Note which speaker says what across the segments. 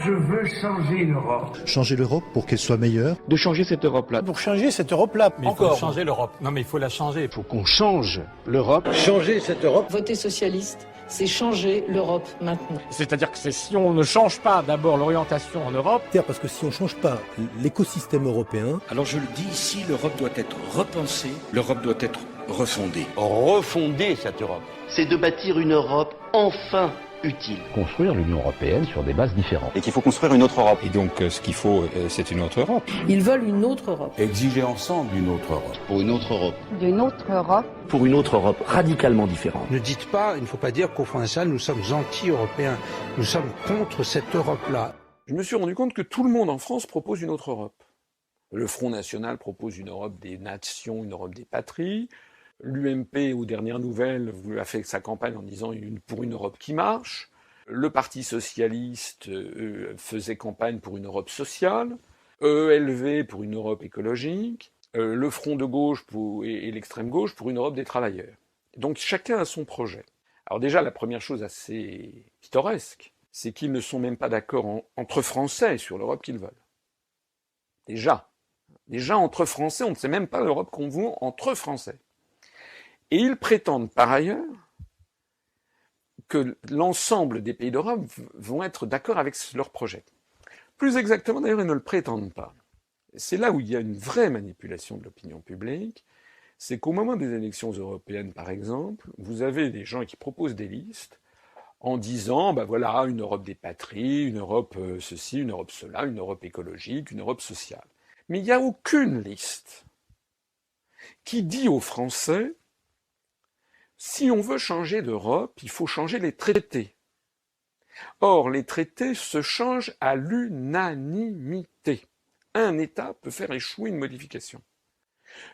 Speaker 1: je veux changer l'Europe.
Speaker 2: Changer l'Europe pour qu'elle soit meilleure.
Speaker 3: De changer cette Europe-là.
Speaker 4: Pour changer cette Europe-là.
Speaker 5: Mais encore. Il faut changer l'Europe. Non mais il faut la changer.
Speaker 3: Il faut qu'on change l'Europe.
Speaker 4: Changer cette Europe.
Speaker 6: Voter socialiste, c'est changer l'Europe maintenant.
Speaker 5: C'est-à-dire que si on ne change pas d'abord l'orientation en Europe...
Speaker 4: Parce que si on ne change pas l'écosystème européen...
Speaker 7: Alors je le dis ici, l'Europe doit être repensée, l'Europe doit être refondée.
Speaker 3: Refonder cette Europe.
Speaker 8: C'est de bâtir une Europe enfin utile.
Speaker 9: Construire l'Union européenne sur des bases différentes.
Speaker 10: Et qu'il faut construire une autre Europe.
Speaker 11: Et donc ce qu'il faut, c'est une autre Europe.
Speaker 6: Ils veulent une autre Europe.
Speaker 10: Exiger ensemble une autre Europe.
Speaker 8: Pour une autre Europe.
Speaker 12: D'une autre Europe.
Speaker 8: Pour une autre Europe radicalement différente.
Speaker 13: Ne dites pas, il ne faut pas dire qu'au Front National, nous sommes anti-européens. Nous sommes contre cette Europe-là.
Speaker 14: Je me suis rendu compte que tout le monde en France propose une autre Europe. Le Front National propose une Europe des nations, une Europe des patries. L'UMP, aux dernières nouvelles, a fait sa campagne en disant pour une Europe qui marche. Le Parti socialiste faisait campagne pour une Europe sociale. ELV pour une Europe écologique. Le Front de gauche et l'extrême gauche pour une Europe des travailleurs. Donc chacun a son projet. Alors déjà, la première chose assez pittoresque, c'est qu'ils ne sont même pas d'accord entre Français sur l'Europe qu'ils veulent. Déjà entre Français, on ne sait même pas l'Europe qu'on veut entre Français. Et ils prétendent par ailleurs que l'ensemble des pays d'Europe vont être d'accord avec leur projet. Plus exactement, d'ailleurs, ils ne le prétendent pas. C'est là où il y a une vraie manipulation de l'opinion publique, c'est qu'au moment des élections européennes, par exemple, vous avez des gens qui proposent des listes en disant, voilà, une Europe des patries, une Europe ceci, une Europe cela, une Europe écologique, une Europe sociale. Mais il n'y a aucune liste qui dit aux Français, si on veut changer d'Europe, il faut changer les traités. Or, les traités se changent à l'unanimité. Un État peut faire échouer une modification.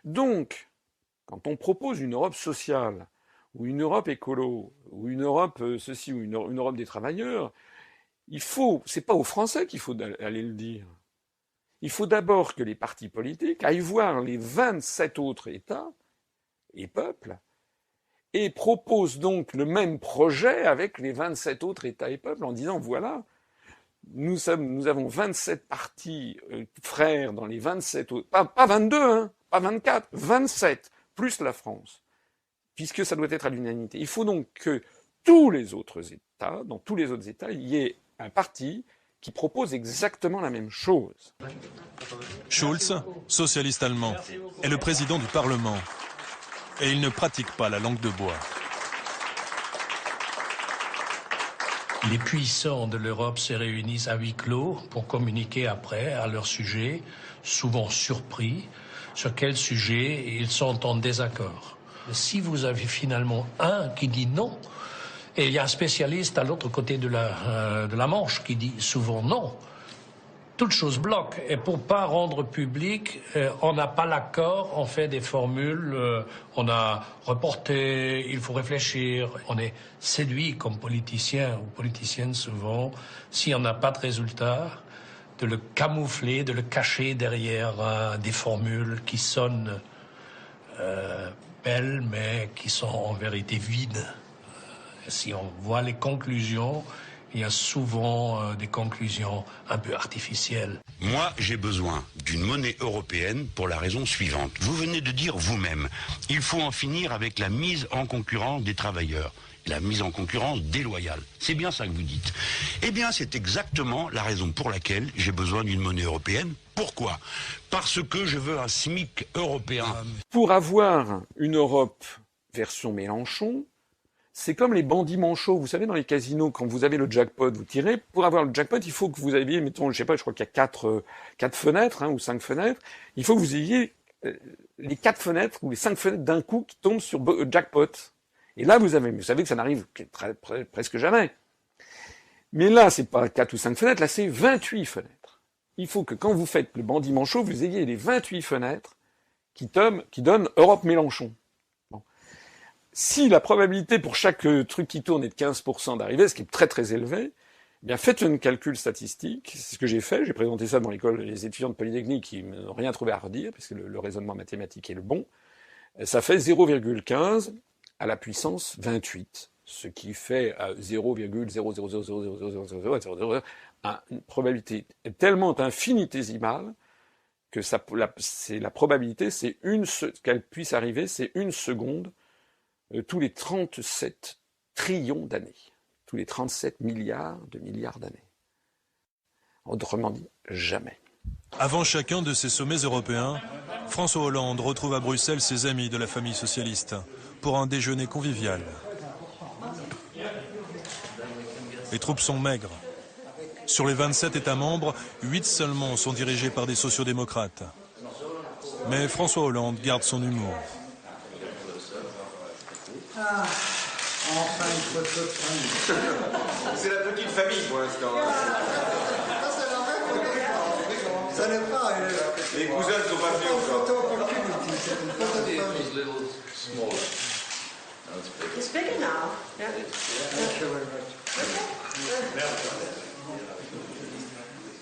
Speaker 14: Donc, quand on propose une Europe sociale, ou une Europe écolo, ou une Europe ceci, ou une Europe des travailleurs, c'est pas aux Français qu'il faut aller le dire. Il faut d'abord que les partis politiques aillent voir les 27 autres États et peuples, et proposent donc le même projet avec les 27 autres États et peuples en disant, voilà, nous avons 27 partis frères dans les 27 autres, pas 22, pas 24, 27, plus la France, puisque ça doit être à l'unanimité. Il faut donc que tous les autres États, dans tous les autres États, il y ait un parti qui propose exactement la même chose.
Speaker 15: Schulz, socialiste allemand, est le président du Parlement. Et il ne pratique pas la langue de bois.
Speaker 16: Les puissants de l'Europe se réunissent à huis clos pour communiquer après à leur sujet, souvent surpris, sur quel sujet ils sont en désaccord. Si vous avez finalement un qui dit non, et il y a un spécialiste à l'autre côté de la Manche qui dit souvent non, toute chose bloque. Et pour pas rendre public, on n'a pas l'accord, on fait des formules, on a reporté, il faut réfléchir. On est séduit comme politicien ou politicienne souvent, si on n'a pas de résultat, de le camoufler, de le cacher derrière des formules qui sonnent belles, mais qui sont en vérité vides. Si on voit les conclusions, il y a souvent des conclusions un peu artificielles.
Speaker 17: Moi, j'ai besoin d'une monnaie européenne pour la raison suivante. Vous venez de dire vous-même, il faut en finir avec la mise en concurrence des travailleurs, la mise en concurrence déloyale. C'est bien ça que vous dites. Eh bien, c'est exactement la raison pour laquelle j'ai besoin d'une monnaie européenne. Pourquoi ? Parce que je veux un SMIC européen.
Speaker 14: Pour avoir une Europe version Mélenchon, c'est comme les bandits manchots. Vous savez, dans les casinos, quand vous avez le jackpot, vous tirez. Pour avoir le jackpot, il faut que vous ayez, mettons, je crois qu'il y a quatre fenêtres, ou 5 fenêtres. Il faut que vous ayez les 4 fenêtres ou les 5 fenêtres d'un coup qui tombent sur jackpot. Et là, vous savez que ça n'arrive presque jamais. Mais là, c'est pas 4 ou 5 fenêtres, là, c'est 28 fenêtres. Il faut que quand vous faites le bandit manchot, vous ayez les 28 fenêtres qui donnent Europe Mélenchon. Si la probabilité pour chaque truc qui tourne est de 15% d'arriver, ce qui est très très élevé, eh bien faites un calcul statistique, c'est ce que j'ai fait, j'ai présenté ça dans l'école des étudiants de Polytechnique qui n'ont rien trouvé à redire, parce que le raisonnement mathématique est le bon, ça fait 0,15 à la puissance 28. ce qui fait 0,0000000 une probabilité tellement infinitésimale que la probabilité, qu'elle puisse arriver, c'est 1 seconde tous les 37 trillions d'années, tous les 37 milliards d'années. Autrement dit, jamais.
Speaker 15: Avant chacun de ces sommets européens, François Hollande retrouve à Bruxelles ses amis de la famille socialiste pour un déjeuner convivial. Les troupes sont maigres. Sur les 27 États membres, 8 seulement sont dirigés par des sociodémocrates. Mais François Hollande garde son humour.
Speaker 12: Enfin une photo de famille. C'est la petite famille pour l'instant. Ça n'est pas. Les cousins ne sont pas venus encore. Photo opportunity, c'est une photo de famille.
Speaker 6: It's bigger now. Yeah.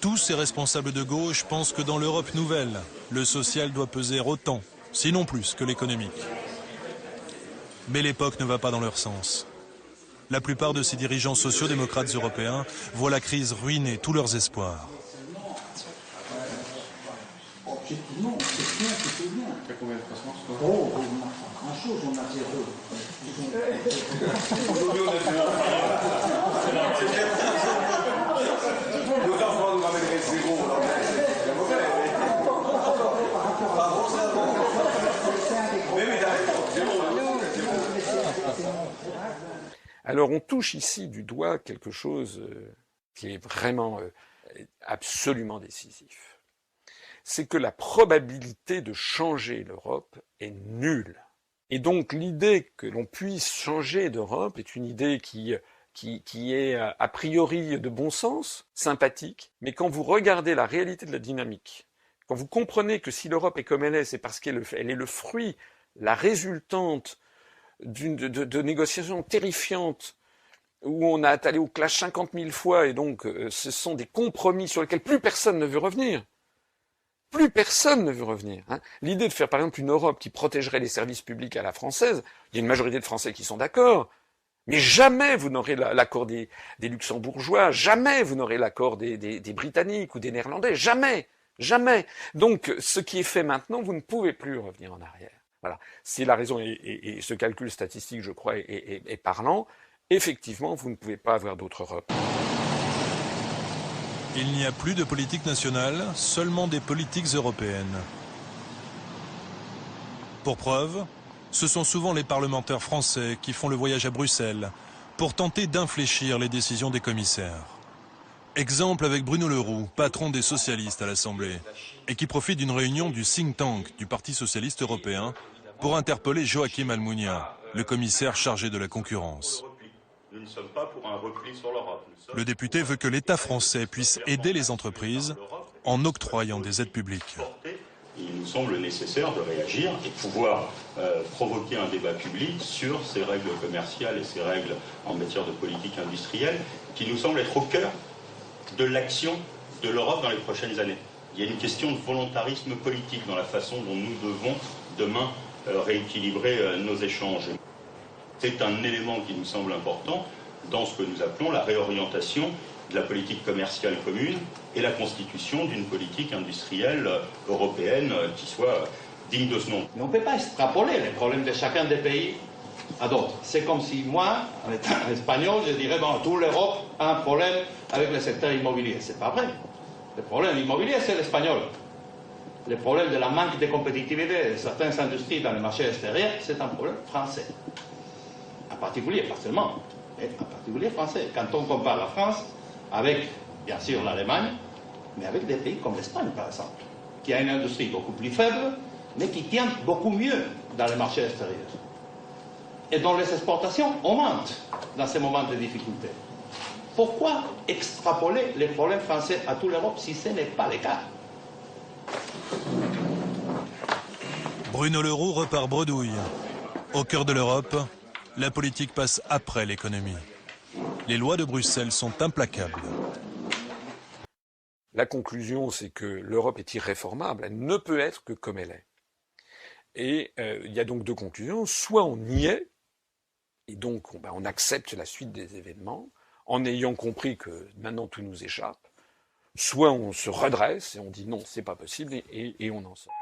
Speaker 15: Tous ces responsables de gauche pensent que dans l'Europe nouvelle, le social doit peser autant, sinon plus, que l'économique. Mais l'époque ne va pas dans leur sens. La plupart de ces dirigeants sociaux-démocrates européens voient la crise ruiner tous leurs espoirs.
Speaker 12: Objectivement, c'est bien, c'était bien. Il y a combien de croissance? Oh, grand-chose, on a 0. Aujourd'hui, on a 0. Nos enfants nous ramèneraient 0. C'est mauvais.
Speaker 14: Alors on touche ici du doigt quelque chose qui est vraiment absolument décisif. C'est que la probabilité de changer l'Europe est nulle. Et donc l'idée que l'on puisse changer d'Europe est une idée qui est a priori de bon sens, sympathique, mais quand vous regardez la réalité de la dynamique, quand vous comprenez que si l'Europe est comme elle est, c'est parce qu'elle est le fruit, la résultante de négociations terrifiantes où on a allé au clash 50 000 fois et donc ce sont des compromis sur lesquels plus personne ne veut revenir. Plus personne ne veut revenir. L'idée de faire par exemple une Europe qui protégerait les services publics à la française, il y a une majorité de Français qui sont d'accord, mais jamais vous n'aurez l'accord des Luxembourgeois, jamais vous n'aurez l'accord des Britanniques ou des Néerlandais, jamais, jamais. Donc ce qui est fait maintenant, vous ne pouvez plus revenir en arrière. Voilà, c'est la raison, et ce calcul statistique, je crois, est parlant. Effectivement, vous ne pouvez pas avoir d'autre Europe.
Speaker 15: Il n'y a plus de politique nationale, seulement des politiques européennes. Pour preuve, ce sont souvent les parlementaires français qui font le voyage à Bruxelles pour tenter d'infléchir les décisions des commissaires. Exemple avec Bruno Le Roux, patron des socialistes à l'Assemblée, et qui profite d'une réunion du think tank du Parti socialiste européen pour interpeller Joachim Almunia, le commissaire chargé de la concurrence.
Speaker 18: Nous ne sommes pas pour un repli sur l'Europe.
Speaker 15: Le député veut que l'État français puisse aider les entreprises en octroyant des aides publiques.
Speaker 18: Il nous semble nécessaire de réagir et de pouvoir provoquer un débat public sur ces règles commerciales et ces règles en matière de politique industrielle qui nous semblent être au cœur de l'action de l'Europe dans les prochaines années. Il y a une question de volontarisme politique dans la façon dont nous devons demain rééquilibrer nos échanges. C'est un élément qui nous semble important dans ce que nous appelons la réorientation de la politique commerciale commune et la constitution d'une politique industrielle européenne qui soit digne de ce nom.
Speaker 19: Mais on ne peut pas extrapoler les problèmes de chacun des pays à d'autres. C'est comme si moi, en étant espagnol, je dirais bon, toute l'Europe a un problème avec le secteur immobilier. C'est pas vrai. Le problème immobilier, c'est l'espagnol. Le problème de la manque de compétitivité de certaines industries dans le marché extérieur, c'est un problème français. En particulier, pas seulement, mais en particulier français. Quand on compare la France avec, bien sûr, l'Allemagne, mais avec des pays comme l'Espagne, par exemple, qui a une industrie beaucoup plus faible, mais qui tient beaucoup mieux dans le marché extérieur. Et dont les exportations augmentent dans ces moments de difficulté. Pourquoi extrapoler les problèmes français à toute l'Europe si ce n'est pas le cas?
Speaker 15: Bruno Le Roux repart bredouille. Au cœur de l'Europe, la politique passe après l'économie. Les lois de Bruxelles sont implacables.
Speaker 14: La conclusion, c'est que l'Europe est irréformable. Elle ne peut être que comme elle est. Et il y a donc deux conclusions. Soit on y est, Et donc, on accepte la suite des événements en ayant compris que maintenant tout nous échappe. Soit on se redresse et on dit non, c'est pas possible et on en sort.